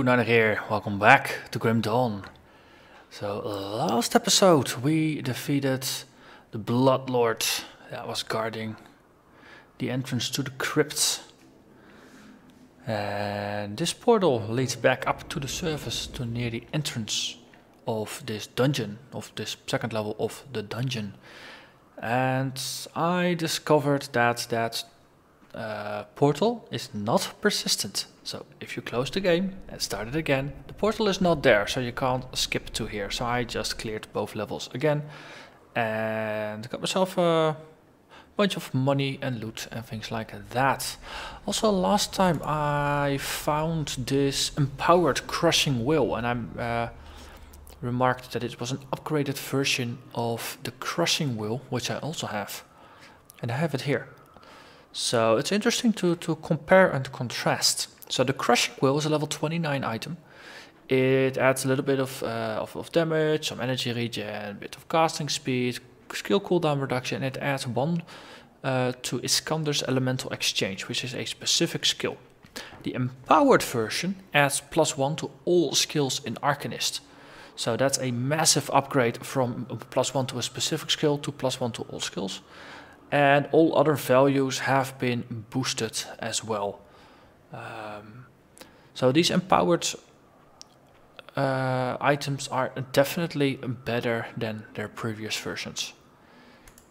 Narnach here, welcome back to Grim Dawn. So last episode we defeated the Bloodlord that was guarding the entrance to the crypts. And this portal leads back up to the surface to near the entrance of this dungeon, of this second level of the dungeon. And I discovered that portal is not persistent. So if you close the game and start it again, the portal is not there, so you can't skip to here. So I just cleared both levels again and got myself a bunch of money and loot and things like that. Also last time I found this empowered crushing will, and I remarked that it was an upgraded version of the crushing will, which I also have, and I have it here. So it's interesting to compare and contrast. So the crushing will is a level 29 item. It adds a little bit of damage, some energy regen, a bit of casting speed, skill cooldown reduction, and it adds 1 to Iskander's elemental exchange, which is a specific skill. The empowered version adds +1 to all skills in Arcanist. So that's a massive upgrade from +1 to a specific skill to +1 to all skills. And all other values have been boosted as well. So these empowered items are definitely better than their previous versions.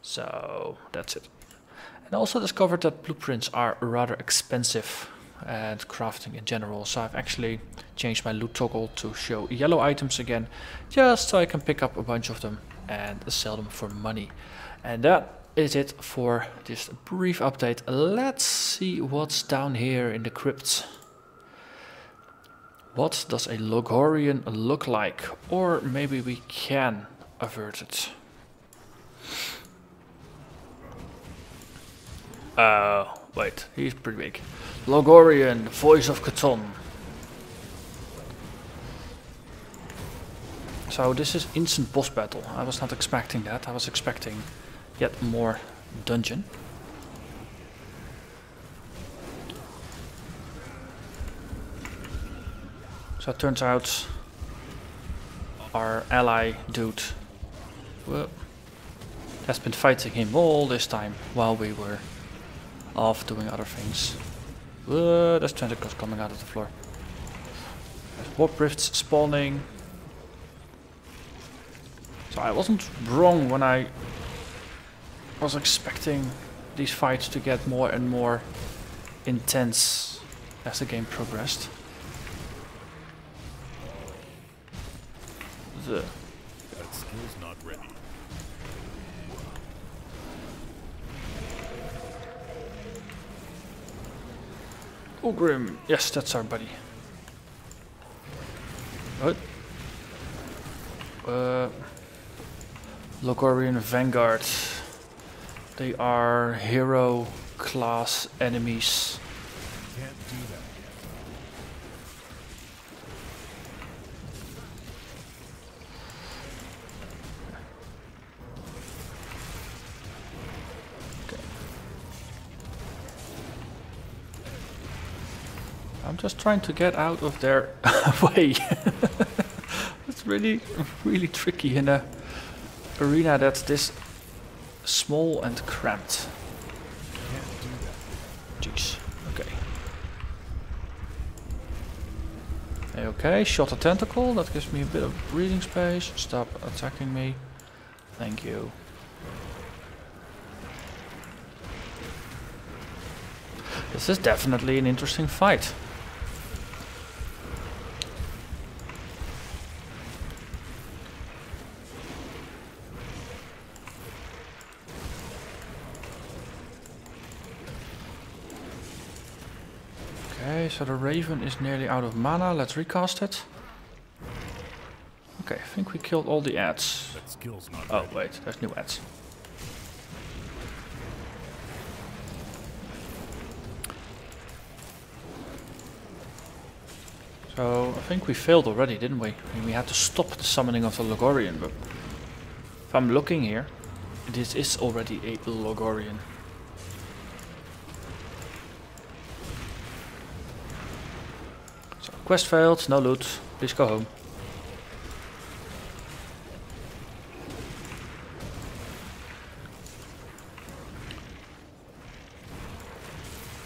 So that's it. And I also discovered that blueprints are rather expensive and crafting in general. So I've actually changed my loot toggle to show yellow items again, just so I can pick up a bunch of them and sell them for money. And that is it for this brief update. Let's see what's down here in the crypts. What does a Loghorrean look like? Or maybe we can avert it. Wait, he's pretty big. Loghorrean, voice of Cthon. So this is instant boss battle. I was not expecting that. I was expecting yet more dungeon. So it turns out our ally dude has been fighting him all this time while we were off doing other things. There's tentacles coming out of the floor. There's warp rifts spawning. So I wasn't wrong when I was expecting these fights to get more and more intense as the game progressed. That skill's not ready. Ulgrim, yes, that's our buddy. What? Loghorrean Vanguard. They are hero class enemies. Can't do that. Okay. I'm just trying to get out of their way. It's really tricky in a arena that's this small and cramped. Can't do that. Jeez. Okay. Okay, shot a tentacle. That gives me a bit of breathing space. Stop attacking me. Thank you. This is definitely an interesting fight. Okay, so the Raven is nearly out of mana. Let's recast it. Okay, I think we killed all the ads. Oh wait, there's new ads. So I think we failed already, didn't we? I mean, we had to stop the summoning of the Loghorrean, but if I'm looking here, this is already a Loghorrean. So, quest failed, no loot. Please go home.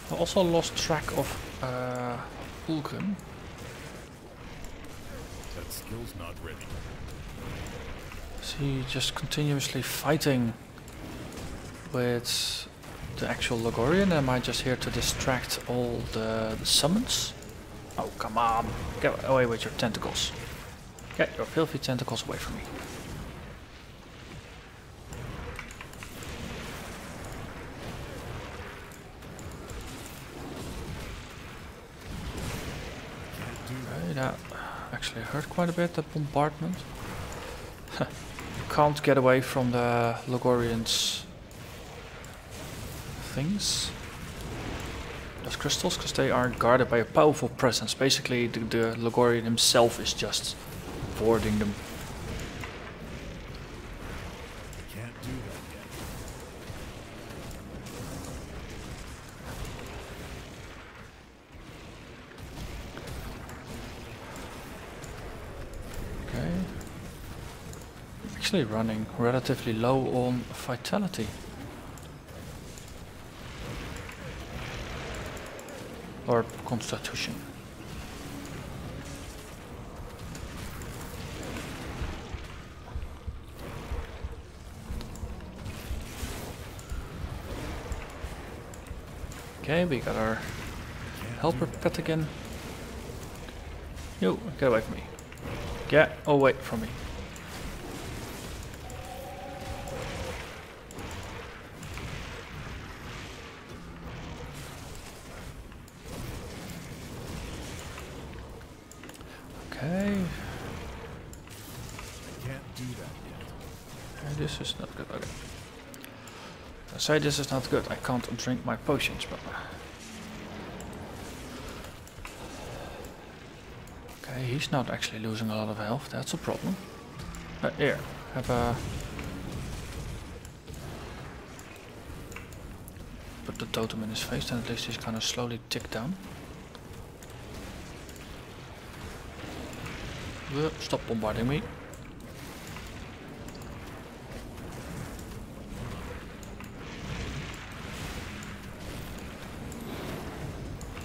I also lost track of Ulgrim. That skill's not ready. Is he just continuously fighting with the actual Loghorrean? Am I just here to distract all the summons? Oh, come on. Get away with your tentacles. Get your filthy tentacles away from me. Okay, that actually hurt quite a bit, that bombardment. Can't get away from the Loghorreans' things. Those crystals, because they are guarded by a powerful presence. Basically, the Loghorrean himself is just warding them. Can't do that yet. Okay. Actually running relatively low on vitality. Or constitution. Okay, we got our helper pet again. Yo, get away from me. Get away from me. Okay. Can't do that yet. Okay, this is not good. Okay. I say this is not good. I can't drink my potions, but okay, he's not actually losing a lot of health. That's a problem. Here, have a put the totem in his face, then at least he's gonna slowly tick down. Stop bombarding me.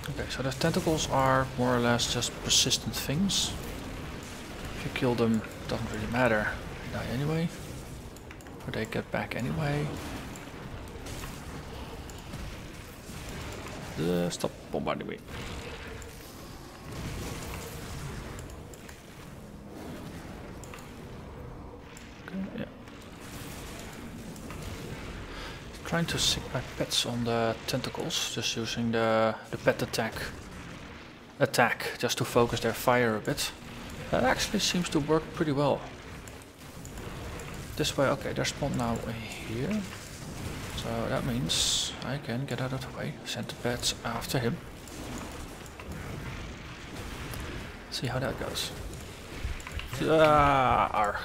Okay, so the tentacles are more or less just persistent things. If you kill them, it doesn't really matter. They die anyway. Or they get back anyway. Stop bombarding me. Yeah. Trying to sink my pets on the tentacles, just using the pet attack just to focus their fire a bit. That actually seems to work pretty well. This way, okay, they're spawned now here. So that means I can get out of the way, send the pets after him. See how that goes. Argh.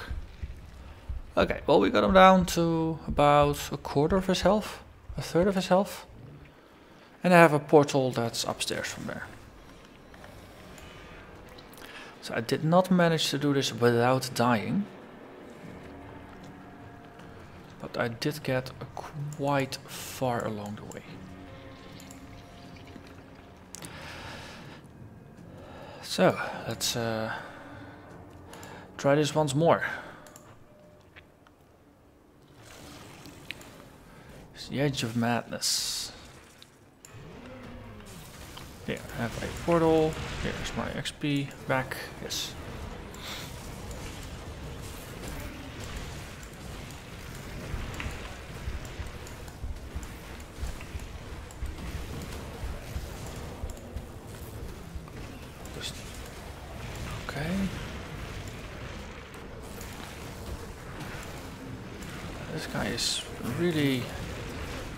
Okay, well, we got him down to about a quarter of his health, a third of his health. And I have a portal that's upstairs from there. So I did not manage to do this without dying. But I did get quite far along the way. So, let's try this once more. It's the Edge of Madness. Here, I have a portal. Here's my XP back. Yes. Just okay. This guy is really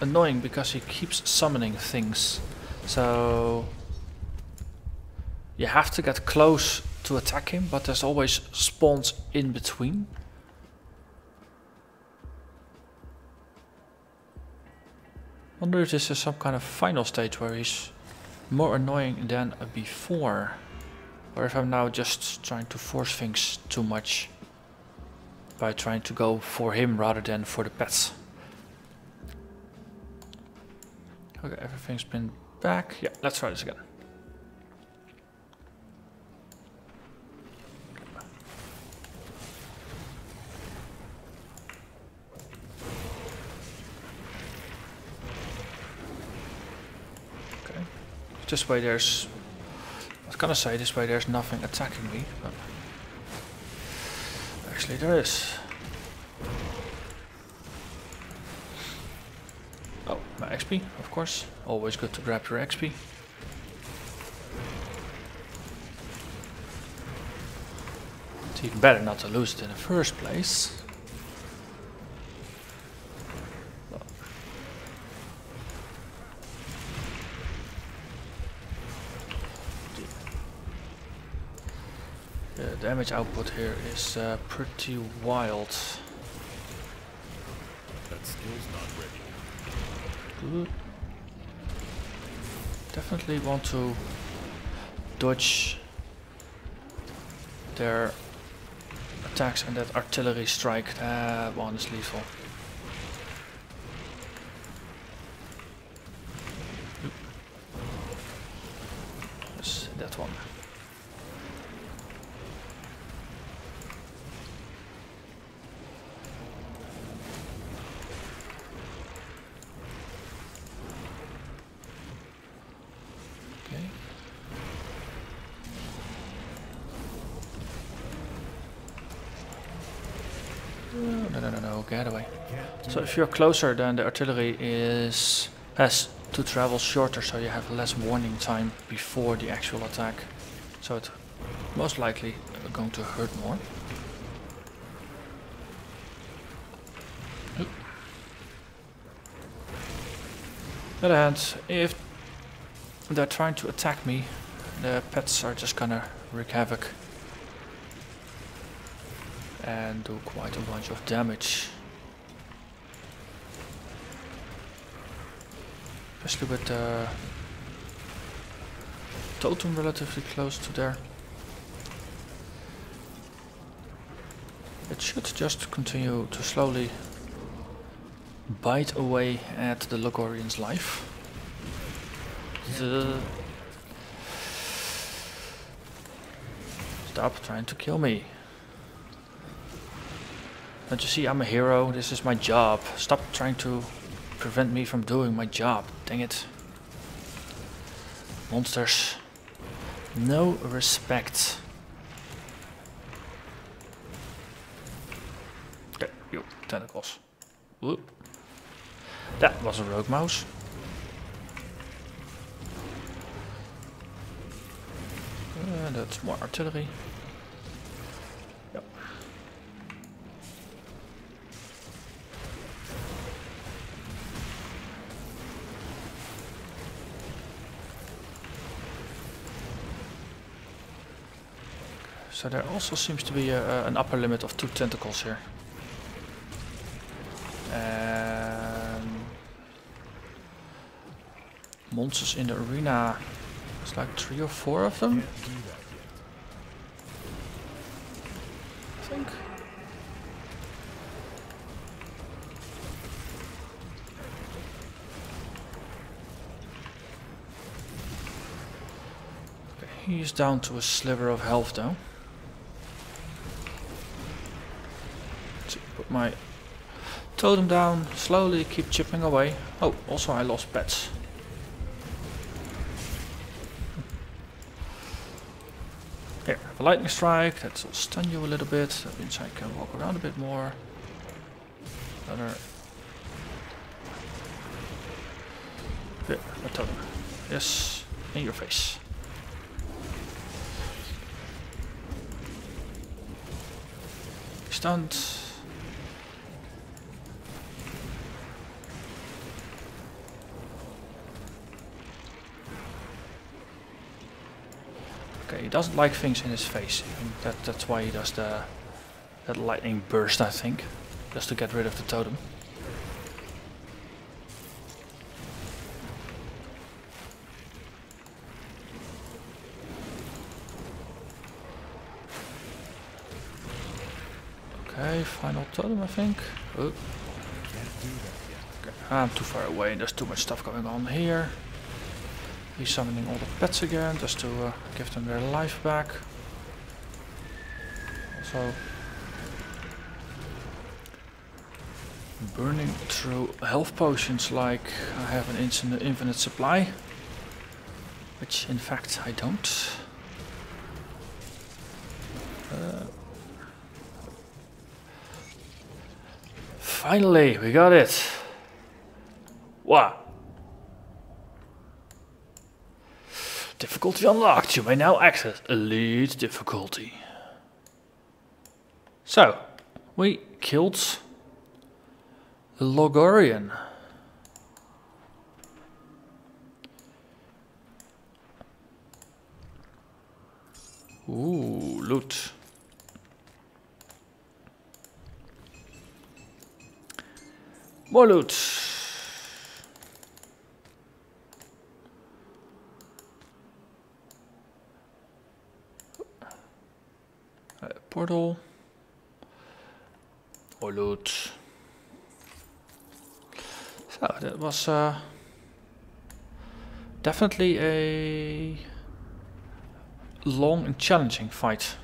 annoying because he keeps summoning things. So you have to get close to attack him, but there's always spawns in between. Wonder if this is some kind of final stage where he's more annoying than before. or if I'm now just trying to force things too much by trying to go for him rather than for the pets. Okay, everything's been back. Yeah, let's try this again. Okay, this way there's... I was gonna say this way there's nothing attacking me, but actually there is. Oh, my XP, of course. Always good to grab your XP. It's even better not to lose it in the first place. The damage output here is pretty wild. That skill's not ready. Good. Definitely want to dodge their attacks, and that artillery strike, that one is lethal. Yes, that one. No, get away. So if you're closer, then the artillery has to travel shorter, so you have less warning time before the actual attack. So it's most likely going to hurt more. On the other hand, if they're trying to attack me, the pets are just gonna wreak havoc and do quite a bunch of damage. Especially with the totem relatively close to there. It should just continue to slowly bite away at the Loghorrean's life. Stop trying to kill me. Don't you see, I'm a hero, this is my job. Stop trying to prevent me from doing my job, dang it. Monsters. No respect. Okay, yo, tentacles. Whoop. That was a rogue mouse. That's more artillery. Yep. So there also seems to be an upper limit of 2 tentacles here. Monsters in the arena, it's like 3 or 4 of them. Can't do that yet. I think. Okay, he's down to a sliver of health though. Let's see, put my totem down, slowly keep chipping away. Oh, also I lost pets. Here, have a lightning strike, that will stun you a little bit, that means I can walk around a bit more. Another... Here, a totem. Yes, in your face. Stunned. Okay, he doesn't like things in his face. That's why he does that lightning burst, I think, just to get rid of the totem. Okay, final totem I think. Oh. Okay, I'm too far away, there's too much stuff going on here. He's summoning all the pets again, just to give them their life back. Also burning through health potions like I have an infinite supply. Which in fact I don't. Finally, we got it! Wow! Difficulty unlocked. You may now access Elite difficulty. So, we killed the Loghorrean. Ooh, loot. More loot. Portal. More loot. So that was definitely a long and challenging fight.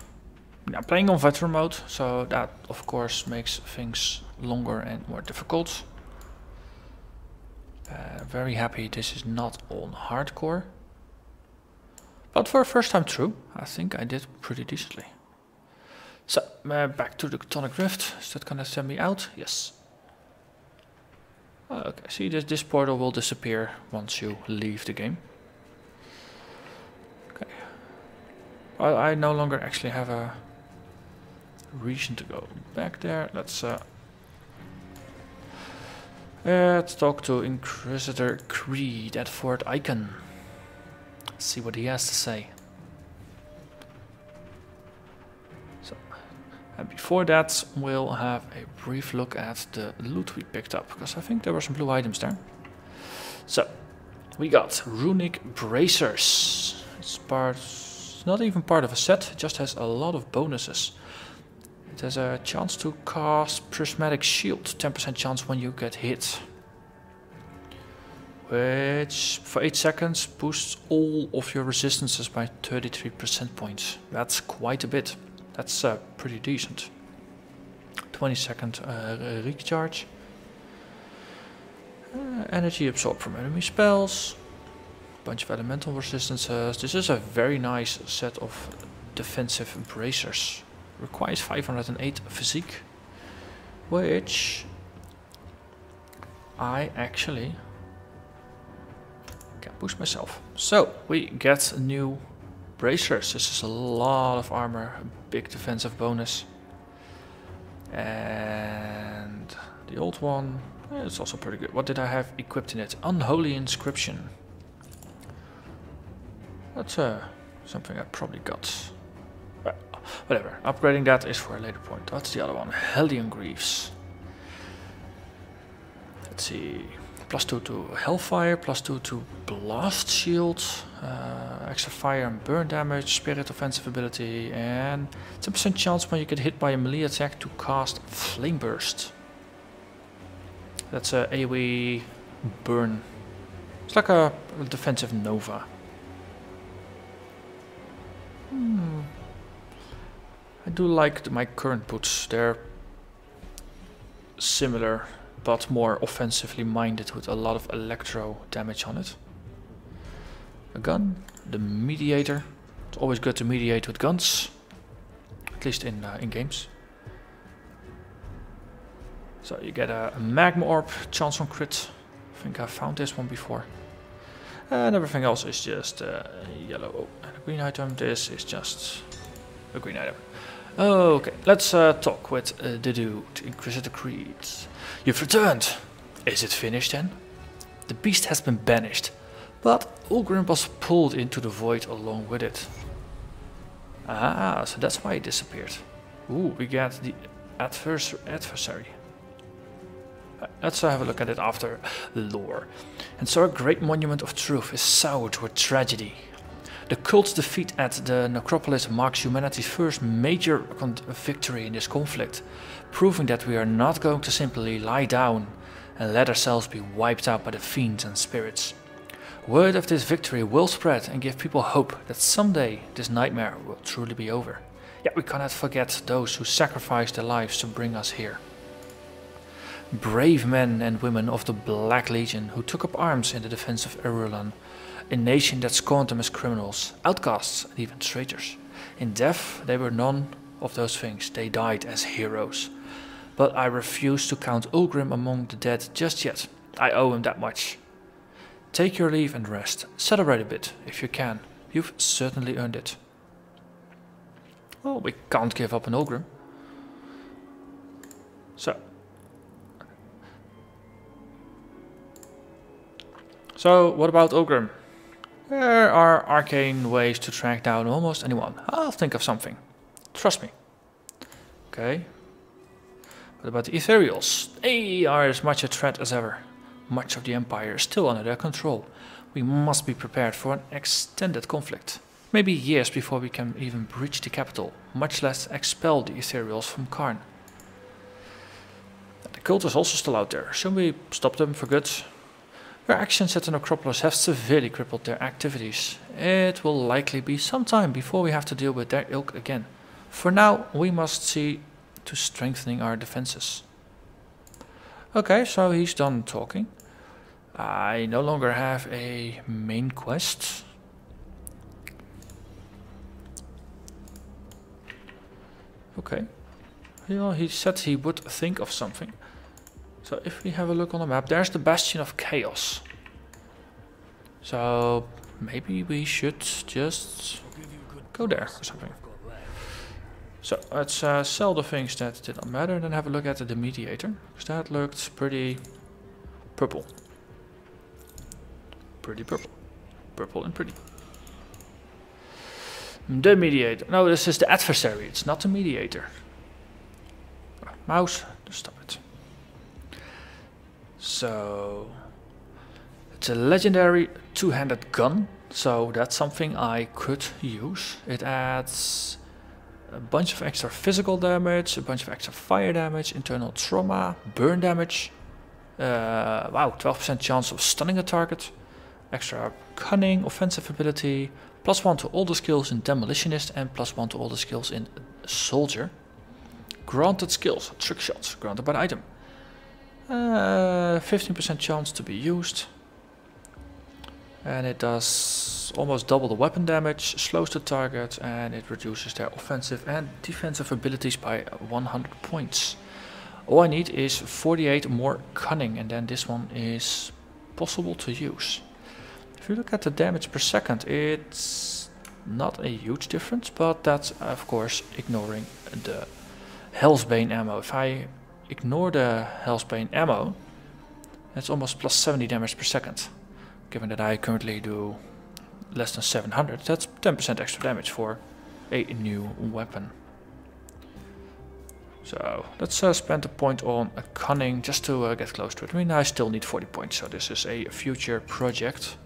I'm playing on veteran mode, so that of course makes things longer and more difficult. Very happy this is not on hardcore. But for a first time through, I think I did pretty decently. So, back to the Tonic Rift. Is that gonna send me out? Yes. Okay, see this portal will disappear once you leave the game. Okay. Well, I no longer actually have a reason to go back there. Let's talk to Inquisitor Creed at Fort Icon. See what he has to say. So, and before that, we'll have a brief look at the loot we picked up, because I think there were some blue items there. So, we got runic bracers. It's not even part of a set, it just has a lot of bonuses. It has a chance to cast prismatic shield, 10% chance when you get hit. Which for 8 seconds boosts all of your resistances by 33% points. That's quite a bit. That's pretty decent. 20-second recharge. Energy absorbed from enemy spells. Bunch of elemental resistances. This is a very nice set of defensive bracers. Requires 508 physique. Which I actually can boost myself. So we get new bracers. This is a lot of armor, a big defensive bonus. And the old one, it's also pretty good. What did I have equipped in it? Unholy inscription. That's something I probably got. Whatever, upgrading that is for a later point. What's the other one? Hellion Greaves. Let's see. +2 to Hellfire, +2 to Blast Shield, extra fire and burn damage, spirit offensive ability, and 10% chance when you get hit by a melee attack to cast Flame Burst. That's a AoE burn. It's like a defensive Nova. I do like my current boots. They're similar but more offensively minded with a lot of electro damage on it. A gun, the mediator. It's always good to mediate with guns, at least in games. So you get a magma orb, chance on crit. I think I found this one before. And everything else is just yellow. Oh, and a green item. This is just a green item. Okay, let's talk with the dude, Inquisitor Creed. You've returned. Is it finished then? The beast has been banished, but Ulgrim was pulled into the void along with it. Ah, so that's why it disappeared. Ooh, we get the adversary. Let's have a look at it after lore. And so a great monument of truth is soured with tragedy. The cult's defeat at the necropolis marks humanity's first major victory in this conflict, proving that we are not going to simply lie down and let ourselves be wiped out by the fiends and spirits. Word of this victory will spread and give people hope that someday this nightmare will truly be over. Yet we cannot forget those who sacrificed their lives to bring us here. Brave men and women of the Black Legion who took up arms in the defense of Irulan, a nation that scorned them as criminals, outcasts and even traitors. In death they were none of those things, they died as heroes. But I refuse to count Ulgrim among the dead just yet. I owe him that much. Take your leave and rest. Celebrate a bit, if you can. You've certainly earned it. Well, we can't give up on Ulgrim. So, what about Ulgrim? There are arcane ways to track down almost anyone. I'll think of something. Trust me. Okay. What about the Ethereals? They are as much a threat as ever. Much of the Empire is still under their control. We must be prepared for an extended conflict. Maybe years before we can even breach the capital, much less expel the Ethereals from Karn. The cult is also still out there. Shouldn't we stop them for good? Their actions at the necropolis have severely crippled their activities. It will likely be some time before we have to deal with their ilk again. For now, we must see to strengthening our defenses. Okay, so he's done talking. I no longer have a main quest. Okay. Well, he said he would think of something. So if we have a look on the map, there's the Bastion of Chaos. So maybe we should just go there or something. So let's sell the things that did not matter and then have a look at the Mediator. Because that looked pretty purple. Pretty purple. Purple and pretty. The Mediator. No, this is the adversary. It's not the Mediator. Mouse, just stop it. So it's a legendary two-handed gun. So that's something I could use. It adds a bunch of extra physical damage, a bunch of extra fire damage, internal trauma, burn damage. Wow, 12% chance of stunning a target. Extra cunning, offensive ability, +1 to all the skills in Demolitionist and +1 to all the skills in Soldier. Granted skills, trick shots, granted by the item. 15% chance to be used. And it does almost double the weapon damage, slows the target, and it reduces their offensive and defensive abilities by 100 points. All I need is 48 more cunning, and then this one is possible to use. If you look at the damage per second, it's not a huge difference, but that's of course ignoring the Hellsbane ammo. If I ignore the Hellsbane ammo, that's almost plus 70 damage per second. Given that I currently do less than 700, that's 10% extra damage for a new weapon. So let's spend a point on a cunning just to get close to it. I mean, I still need 40 points, so this is a future project.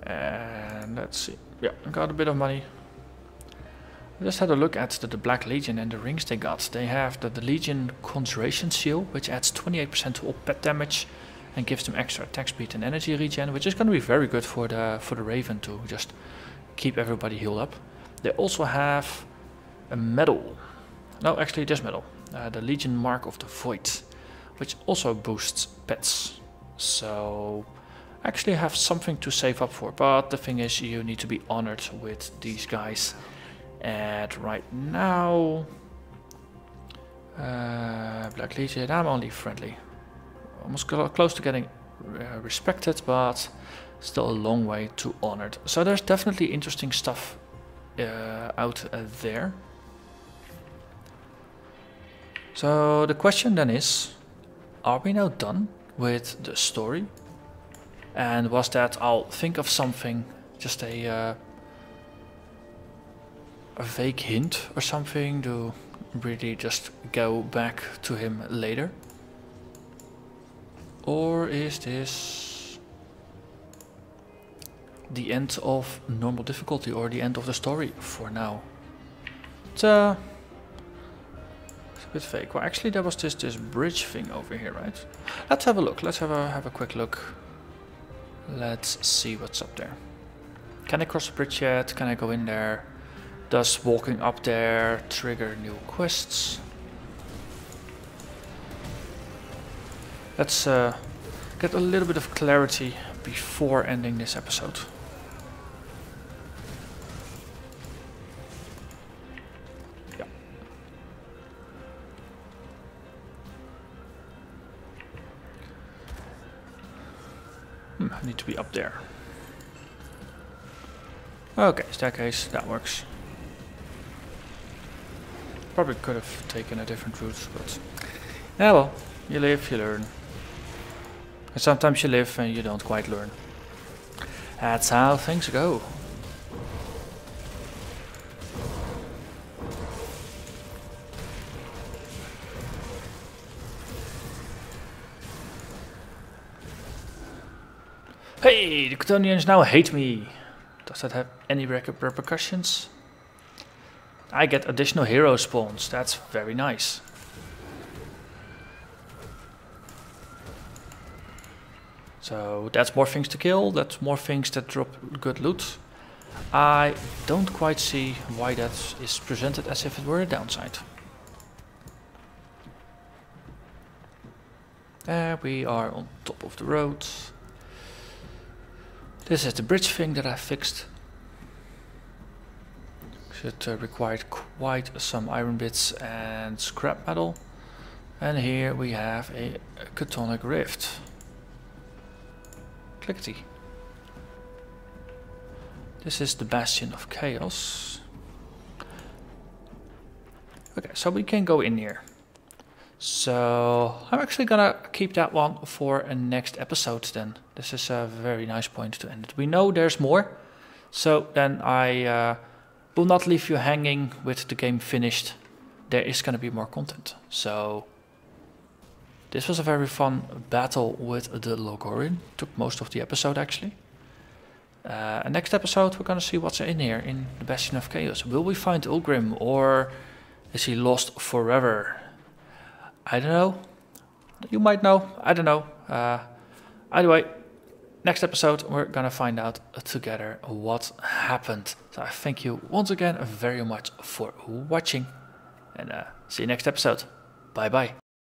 And let's see. Yeah, I got a bit of money. I just had a look at the Black Legion and the rings they got. They have the Legion Conjuration Seal, which adds 28% to all pet damage and gives them extra attack speed and energy regen, which is going to be very good for the Raven to just keep everybody healed up. They also have a medal. No, actually this medal. The Legion Mark of the Void, which also boosts pets. So actually have something to save up for, but the thing is you need to be honored with these guys. And right now, Black Legion, I'm only friendly. Almost close to getting respected, but still a long way to honored. So there's definitely interesting stuff out there. So the question then is, are we now done with the story? And was that I'll think of something, just a vague hint or something to really just go back to him later? Or is this the end of normal difficulty or the end of the story for now. It's a bit fake. Well, actually there was this bridge thing over here, right? Let's have a look. Let's have a quick look. Let's see what's up there. Can I cross the bridge yet? Can I go in there? Does walking up there trigger new quests? Let's get a little bit of clarity before ending this episode. Yeah. I need to be up there. Okay, staircase, that works. Probably could have taken a different route, but yeah, well, you live, you learn. And sometimes you live and you don't quite learn. That's how things go. Hey, the Ctonians now hate me. Does that have any repercussions? I get additional hero spawns. That's very nice. So that's more things to kill. That's more things that drop good loot. I don't quite see why that is presented as if it were a downside. There we are on top of the road. This is the bridge thing that I fixed. It required quite some iron bits and scrap metal. And here we have a Chthonic rift. Clickety. This is the Bastion of Chaos. Okay, so we can go in here. So I'm actually gonna keep that one for a next episode then. This is a very nice point to end it. We know there's more, so then I will not leave you hanging with the game finished. There is gonna be more content. So this was a very fun battle with the Loghorrean. Took most of the episode actually. Next episode we're gonna see what's in here in the Bastion of Chaos. Will we find Ulgrim or is he lost forever? I don't know. You might know. I don't know. Either way, next episode we're gonna find out together what happened. So I thank you once again very much for watching and see you next episode. Bye bye.